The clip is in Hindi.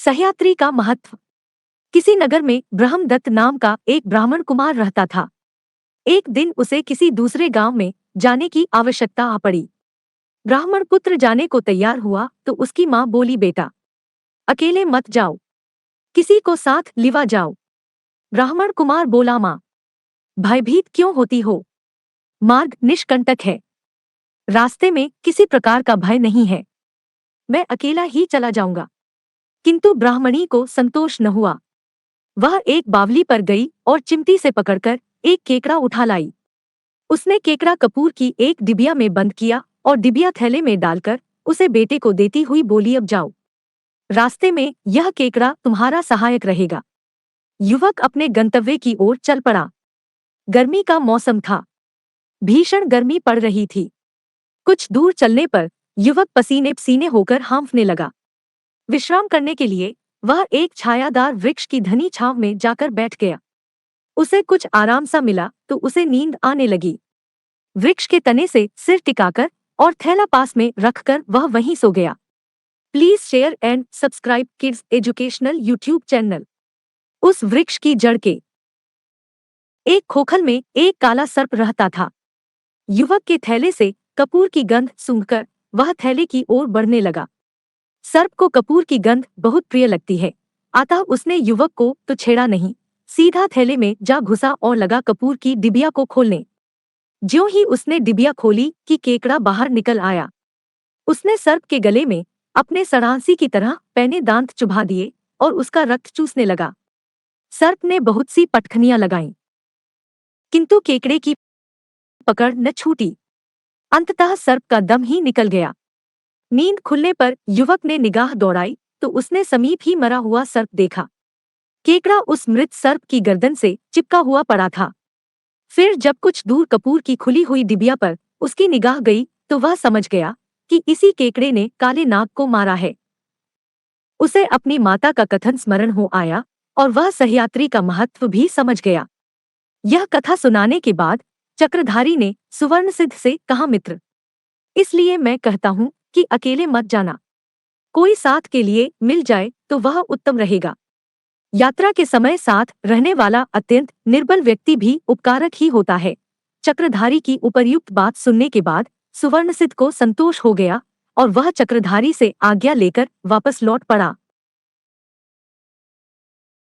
सह्याद्री का महत्व। किसी नगर में ब्रह्मदत्त नाम का एक ब्राह्मण कुमार रहता था। एक दिन उसे किसी दूसरे गांव में जाने की आवश्यकता आ पड़ी। ब्राह्मण पुत्र जाने को तैयार हुआ तो उसकी माँ बोली, बेटा अकेले मत जाओ, किसी को साथ लिवा जाओ। ब्राह्मण कुमार बोला, माँ भयभीत क्यों होती हो, मार्ग निष्कंटक है, रास्ते में किसी प्रकार का भय नहीं है, मैं अकेला ही चला जाऊंगा। किंतु ब्राह्मणी को संतोष न हुआ। वह एक बावली पर गई और चिमटी से पकड़कर एक केकड़ा उठा लाई। उसने केकड़ा कपूर की एक डिबिया में बंद किया और डिबिया थैले में डालकर उसे बेटे को देती हुई बोली, अब जाओ, रास्ते में यह केकड़ा तुम्हारा सहायक रहेगा। युवक अपने गंतव्य की ओर चल पड़ा। गर्मी का मौसम था, भीषण गर्मी पड़ रही थी। कुछ दूर चलने पर युवक पसीने पसीने होकर हांफने लगा। विश्राम करने के लिए वह एक छायादार वृक्ष की घनी छांव में जाकर बैठ गया। उसे कुछ आराम सा मिला तो उसे नींद आने लगी। वृक्ष के तने से सिर टिकाकर और थैला पास में रखकर वह वहीं सो गया। Please share and subscribe kids educational YouTube channel. उस वृक्ष की जड़ के एक खोखल में एक काला सर्प रहता था। युवक के थैले से कपूर की गंध सूंघकर वह थैले की ओर बढ़ने लगा। सर्प को कपूर की गंध बहुत प्रिय लगती है, अतः उसने युवक को तो छेड़ा नहीं, सीधा थैले में जा घुसा और लगा कपूर की डिबिया को खोलने। ज्यों ही उसने डिबिया खोली कि केकड़ा बाहर निकल आया। उसने सर्प के गले में अपने सड़ांसी की तरह पैने दांत चुभा दिए और उसका रक्त चूसने लगा। सर्प ने बहुत सी पटखनियां लगाईं, किंतु केकड़े की पकड़ न छूटी। अंततः सर्प का दम ही निकल गया। नींद खुलने पर युवक ने निगाह दौड़ाई तो उसने समीप ही मरा हुआ सर्प देखा। केकड़ा उस मृत सर्प की गर्दन से चिपका हुआ पड़ा था। फिर जब कुछ दूर कपूर की खुली हुई डिबिया पर उसकी निगाह गई तो वह समझ गया कि इसी केकड़े ने काले नाग को मारा है। उसे अपनी माता का कथन स्मरण हो आया और वह सह्याद्री का महत्व भी समझ गया। यह कथा सुनाने के बाद चक्रधारी ने सुवर्णसिद्ध से कहा, मित्र, इसलिए मैं कहता हूँ कि अकेले मत जाना, कोई साथ के लिए मिल जाए तो वह उत्तम रहेगा। यात्रा के समय साथ रहने वाला अत्यंत निर्बल व्यक्ति भी उपकारक ही होता है। चक्रधारी की उपर्युक्त बात सुनने के बाद सुवर्णसिद्ध को संतोष हो गया और वह चक्रधारी से आज्ञा लेकर वापस लौट पड़ा।